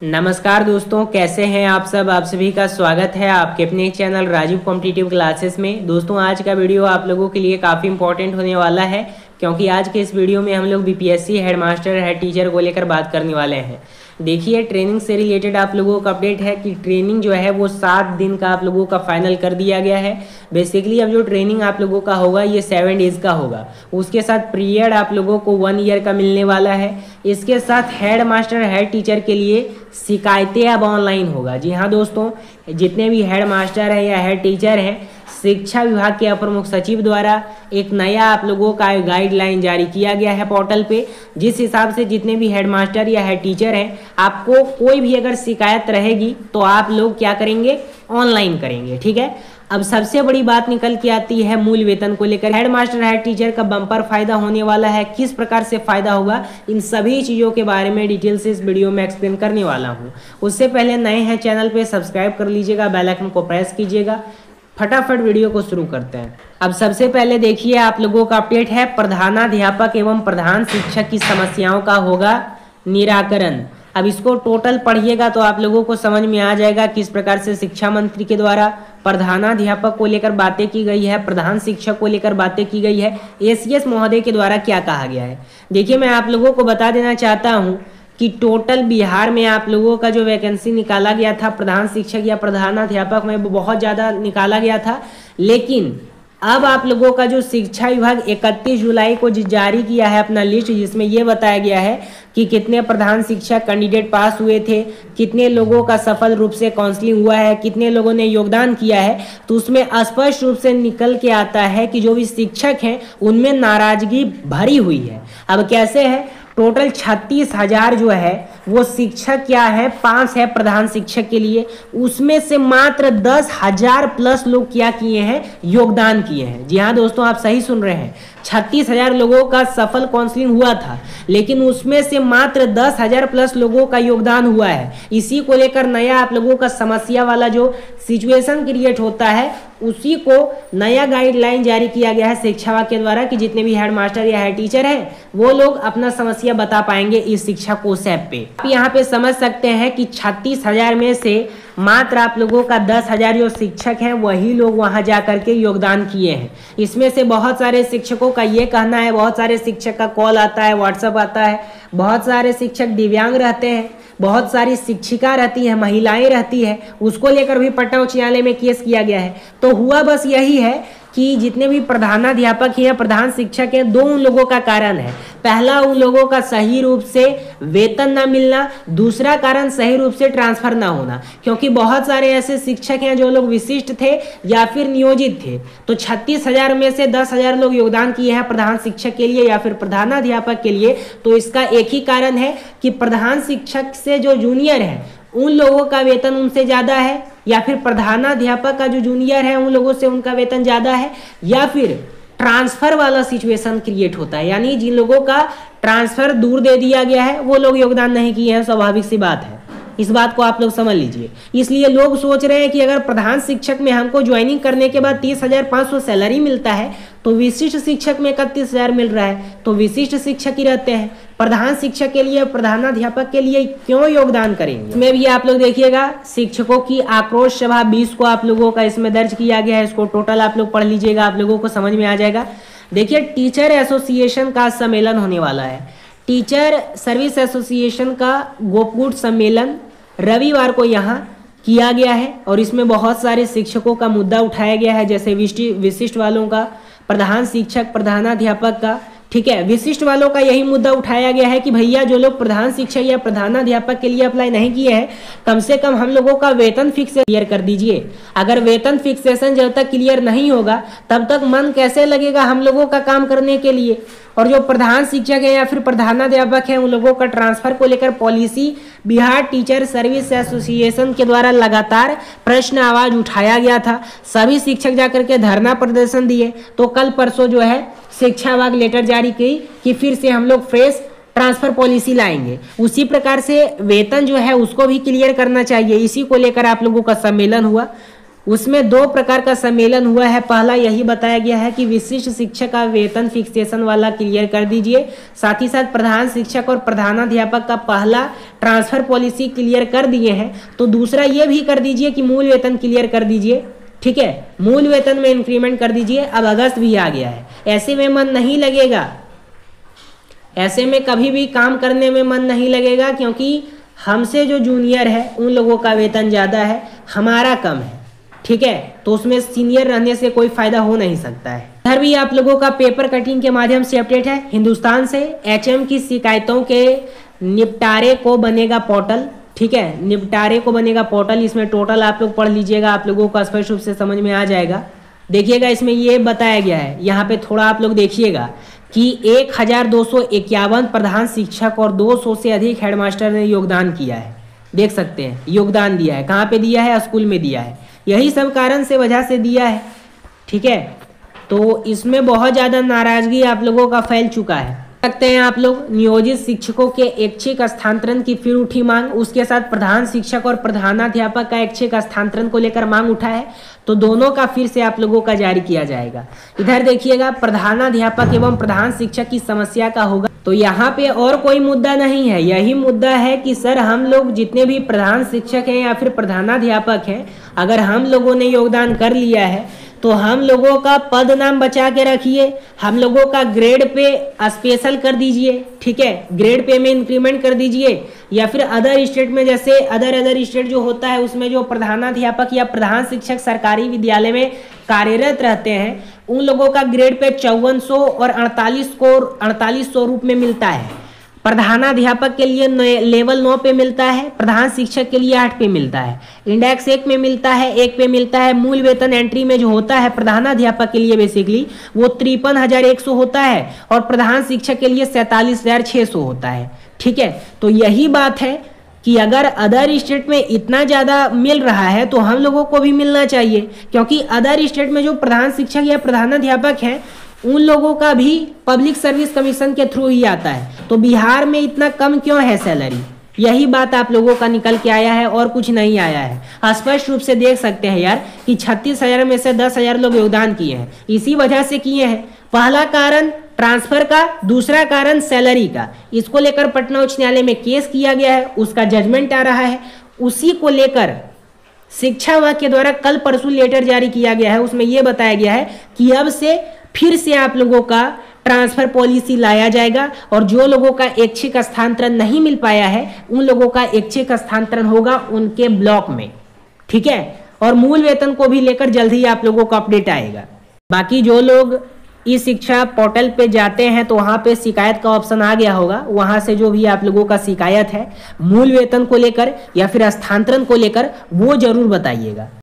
नमस्कार दोस्तों, कैसे हैं आप सब। आप सभी का स्वागत है आपके अपने चैनल राजीव कॉम्पिटिटिव क्लासेस में। दोस्तों, आज का वीडियो आप लोगों के लिए काफ़ी इंपॉर्टेंट होने वाला है, क्योंकि आज के इस वीडियो में हम लोग बीपीएससी हेडमास्टर हेड टीचर को लेकर बात करने वाले हैं। देखिए, ट्रेनिंग से रिलेटेड आप लोगों का अपडेट है कि ट्रेनिंग जो है वो 7 दिन का आप लोगों का फाइनल कर दिया गया है। बेसिकली अब जो ट्रेनिंग आप लोगों का होगा ये 7 डेज का होगा। उसके साथ पीरियड आप लोगों को 1 ईयर का मिलने वाला है। इसके साथ हेड मास्टर हेड टीचर के लिए शिकायतें अब ऑनलाइन होगा। जी हाँ दोस्तों, जितने भी हेड मास्टर हैं या हेड टीचर हैं, शिक्षा विभाग के अपर मुख्य सचिव द्वारा एक नया आप लोगों का गाइडलाइन जारी किया गया है पोर्टल पे, जिस हिसाब से जितने भी हेड मास्टर या हेड टीचर हैं, आपको कोई भी अगर शिकायत रहेगी तो आप लोग क्या करेंगे, ऑनलाइन करेंगे। ठीक है। अब सबसे बड़ी बात निकल के आती है मूल वेतन को लेकर। हेड मास्टर हेड टीचर का बम्पर फायदा होने वाला है, किस प्रकार से फायदा होगा, इन सभी चीज़ों के बारे में डिटेल से इस वीडियो में एक्सप्लेन करने वाला हूँ। उससे पहले नए हैं चैनल पे सब्सक्राइब कर लीजिएगा, बेल आइकन को प्रेस कीजिएगा। फटाफट वीडियो को शुरू करते हैं। अब सबसे पहले देखिए, आप लोगों का अपडेट है प्रधानाध्यापक एवं प्रधान शिक्षक की समस्याओं का होगा निराकरण। अब इसको टोटल पढ़िएगा तो आप लोगों को समझ में आ जाएगा किस प्रकार से शिक्षा मंत्री के द्वारा प्रधानाध्यापक को लेकर बातें की गई है, प्रधान शिक्षक को लेकर बातें की गई है, एसीएस महोदय के द्वारा क्या कहा गया है। देखिए, मैं आप लोगों को बता देना चाहता हूँ कि टोटल बिहार में आप लोगों का जो वैकेंसी निकाला गया था प्रधान शिक्षक या प्रधानाध्यापक में, वो बहुत ज़्यादा निकाला गया था। लेकिन अब आप लोगों का जो शिक्षा विभाग 31 जुलाई को जारी किया है अपना लिस्ट, जिसमें ये बताया गया है कि कितने प्रधान शिक्षक कैंडिडेट पास हुए थे, कितने लोगों का सफल रूप से काउंसलिंग हुआ है, कितने लोगों ने योगदान किया है, तो उसमें स्पष्ट रूप से निकल के आता है कि जो भी शिक्षक हैं उनमें नाराजगी भरी हुई है। अब कैसे है, टोटल 36,000 जो है वो शिक्षक क्या है, पास है प्रधान शिक्षक के लिए, उसमें से मात्र 10,000 प्लस लोग क्या किए हैं, योगदान किए हैं। जी हाँ दोस्तों, आप सही सुन रहे हैं, 36,000 लोगों का सफल काउंसलिंग हुआ था, लेकिन उसमें से मात्र 10,000 प्लस लोगों का योगदान हुआ है। इसी को लेकर नया आप लोगों का समस्या वाला जो सिचुएशन क्रिएट होता है, उसी को नया गाइडलाइन जारी किया गया है शिक्षा विभाग के द्वारा कि जितने भी हेड मास्टर या हेड टीचर हैं वो लोग अपना समस्या बता पाएंगे इस शिक्षा कोष ऐप पे। आप यहाँ पे समझ सकते हैं कि 36,000 में से मात्र आप लोगों का 10,000 जो शिक्षक हैं वही लोग वहाँ जा करके योगदान किए हैं। इसमें से बहुत सारे शिक्षकों का ये कहना है, बहुत सारे शिक्षक का कॉल आता है, व्हाट्सएप आता है, बहुत सारे शिक्षक दिव्यांग रहते हैं, बहुत सारी शिक्षिका रहती है, महिलाएं रहती है, उसको लेकर भी पटना उच्च न्यायालय में केस किया गया है। तो हुआ बस यही है कि जितने भी प्रधानाध्यापक हैं, प्रधान शिक्षक हैं, दो उन लोगों का कारण है। पहला, उन लोगों का सही रूप से वेतन ना मिलना, दूसरा कारण सही रूप से ट्रांसफर ना होना, क्योंकि बहुत सारे ऐसे शिक्षक हैं जो लोग विशिष्ट थे या फिर नियोजित थे। तो 36,000 में से 10,000 लोग योगदान किए हैं प्रधान शिक्षक के लिए या फिर प्रधानाध्यापक के लिए। तो इसका एक ही कारण है कि प्रधान शिक्षक से जो जूनियर है उन लोगों का वेतन उनसे ज़्यादा है, या फिर प्रधानाध्यापक का जो जूनियर है उन लोगों से उनका वेतन ज़्यादा है, या फिर ट्रांसफर वाला सिचुएशन क्रिएट होता है, यानी जिन लोगों का ट्रांसफर दूर दे दिया गया है वो लोग योगदान नहीं किए हैं। स्वाभाविक सी बात है, इस बात को आप लोग समझ लीजिए। इसलिए लोग सोच रहे हैं कि अगर प्रधान शिक्षक में हमको ज्वाइनिंग करने के बाद 30,500 सैलरी मिलता है तो विशिष्ट शिक्षक में 31,000 मिल रहा है, तो विशिष्ट शिक्षक ही रहते हैं। प्रधान शिक्षक के लिए, प्रधानाध्यापक के लिए क्यों योगदान करेंगे। इसमें भी आप लोग देखिएगा, शिक्षकों की आक्रोश सभा 20 को आप लोगों का इसमें दर्ज किया गया है। इसको टोटल आप लोग पढ़ लीजिएगा, आप लोगों को समझ में आ जाएगा। देखिए, टीचर एसोसिएशन का सम्मेलन होने वाला है। टीचर सर्विस एसोसिएशन का गोपगुट सम्मेलन रविवार को यहाँ किया गया है, और इसमें बहुत सारे शिक्षकों का मुद्दा उठाया गया है, जैसे विशिष्ट वालों का, प्रधान शिक्षक, प्रधानाध्यापक का। ठीक है, विशिष्ट वालों का यही मुद्दा उठाया गया है कि भैया जो लोग प्रधान शिक्षक या प्रधानाध्यापक के लिए अप्लाई नहीं किए हैं, कम से कम हम लोगों का वेतन फिक्स क्लियर कर दीजिए। अगर वेतन फिक्सेशन जब तक क्लियर नहीं होगा तब तक मन कैसे लगेगा हम लोगों का काम करने के लिए। और जो प्रधान शिक्षक है या फिर प्रधानाध्यापक है, उन लोगों का ट्रांसफर को लेकर policy Bihar teacher service association के द्वारा लगातार प्रश्न आवाज उठाया गया था। सभी शिक्षक जाकर के धरना प्रदर्शन दिए। तो कल परसों जो है शिक्षा विभाग लेटर जारी की कि फिर से हम लोग फ्रेश ट्रांसफर पॉलिसी लाएंगे। उसी प्रकार से वेतन जो है उसको भी क्लियर करना चाहिए। इसी को लेकर आप लोगों का सम्मेलन हुआ। उसमें 2 प्रकार का सम्मेलन हुआ है। पहला यही बताया गया है कि विशिष्ट शिक्षक का वेतन फिक्सेशन वाला क्लियर कर दीजिए, साथ ही साथ प्रधान शिक्षक और प्रधानाध्यापक का पहला ट्रांसफर पॉलिसी क्लियर कर दिए हैं, तो दूसरा ये भी कर दीजिए कि मूल वेतन क्लियर कर दीजिए। ठीक है, मूल वेतन में इंक्रीमेंट कर दीजिए। अब अगस्त भी आ गया है, ऐसे में मन नहीं लगेगा, ऐसे में कभी भी काम करने में मन नहीं लगेगा, क्योंकि हमसे जो जूनियर है उन लोगों का वेतन ज़्यादा है, हमारा कम है। ठीक है, तो उसमें सीनियर रहने से कोई फायदा हो नहीं सकता है। इधर भी आप लोगों का पेपर कटिंग के माध्यम से अपडेट है। हिंदुस्तान से एचएम की शिकायतों के निपटारे को बनेगा पोर्टल। ठीक है, निपटारे को बनेगा पोर्टल, इसमें टोटल आप लोग पढ़ लीजिएगा, आप लोगों को स्पष्ट रूप से समझ में आ जाएगा। देखिएगा, इसमें ये बताया गया है, यहाँ पे थोड़ा आप लोग देखिएगा कि 1251 प्रधान शिक्षक और 200 से अधिक हेडमास्टर ने योगदान किया है। देख सकते हैं, योगदान दिया है। कहाँ पे दिया है? स्कूल में दिया है। यही सब कारण से वजह से दिया है। ठीक है, तो इसमें बहुत ज़्यादा नाराजगी आप लोगों का फैल चुका है। सकते हैं आप लोग, नियोजित शिक्षकों के ऐच्छिक स्थानांतरण की फिर उठी मांग, उसके साथ प्रधान शिक्षक और प्रधानाध्यापक का ऐच्छिक स्थानांतरण को लेकर मांग उठा है, तो दोनों का फिर से आप लोगों का जारी किया जाएगा। इधर देखिएगा, प्रधानाध्यापक एवं प्रधान शिक्षक की समस्या का होगा, तो यहाँ पे और कोई मुद्दा नहीं है, यही मुद्दा है कि सर हम लोग जितने भी प्रधान शिक्षक हैं या फिर प्रधानाध्यापक हैं, अगर हम लोगों ने योगदान कर लिया है तो हम लोगों का पद नाम बचा के रखिए, हम लोगों का ग्रेड पे स्पेशल कर दीजिए। ठीक है, ग्रेड पे में इंक्रीमेंट कर दीजिए, या फिर अदर स्टेट में जैसे अदर स्टेट जो होता है उसमें जो प्रधानाध्यापक या प्रधान शिक्षक सरकारी विद्यालय में कार्यरत रहते हैं उन लोगों का ग्रेड पे 5400 और 4800 रूप में मिलता है। प्रधानाध्यापक के लिए लेवल 9 पे मिलता है, प्रधान शिक्षक के लिए 8 पे मिलता है, इंडेक्स 1 में मिलता है, 1 पे मिलता है। मूल वेतन एंट्री में जो होता है प्रधानाध्यापक के लिए बेसिकली वो 53,100 होता है और प्रधान शिक्षक के लिए 47,600 होता है। ठीक है, तो यही बात है कि अगर अदर स्टेट में इतना ज़्यादा मिल रहा है तो हम लोगों को भी मिलना चाहिए, क्योंकि अदर स्टेट में जो प्रधान शिक्षक या प्रधानाध्यापक हैं उन लोगों का भी पब्लिक सर्विस कमीशन के थ्रू ही आता है, तो बिहार में इतना कम क्यों है सैलरी? यही बात आप लोगों का निकल के आया है और कुछ नहीं आया है। स्पष्ट रूप से देख सकते हैं यार कि 36,000 में से 10,000 लोग योगदान किए हैं, इसी वजह से किए हैं। पहला कारण ट्रांसफर का, दूसरा कारण सैलरी का। इसको लेकर पटना उच्च न्यायालय में केस किया गया है, उसका जजमेंट आ रहा है, उसी को लेकर शिक्षा विभाग के द्वारा कल परसों लेटर जारी किया गया है। उसमें यह बताया गया है कि अब से फिर से आप लोगों का ट्रांसफर पॉलिसी लाया जाएगा और जो लोगों का ऐच्छिक स्थानांतरण नहीं मिल पाया है उन लोगों का ऐच्छिक स्थानांतरण होगा उनके ब्लॉक में। ठीक है, और मूल वेतन को भी लेकर जल्द ही आप लोगों को अपडेट आएगा। बाकी जो लोग ई शिक्षा पोर्टल पे जाते हैं तो वहाँ पे शिकायत का ऑप्शन आ गया होगा, वहाँ से जो भी आप लोगों का शिकायत है मूल वेतन को लेकर या फिर स्थानांतरण को लेकर वो जरूर बताइएगा।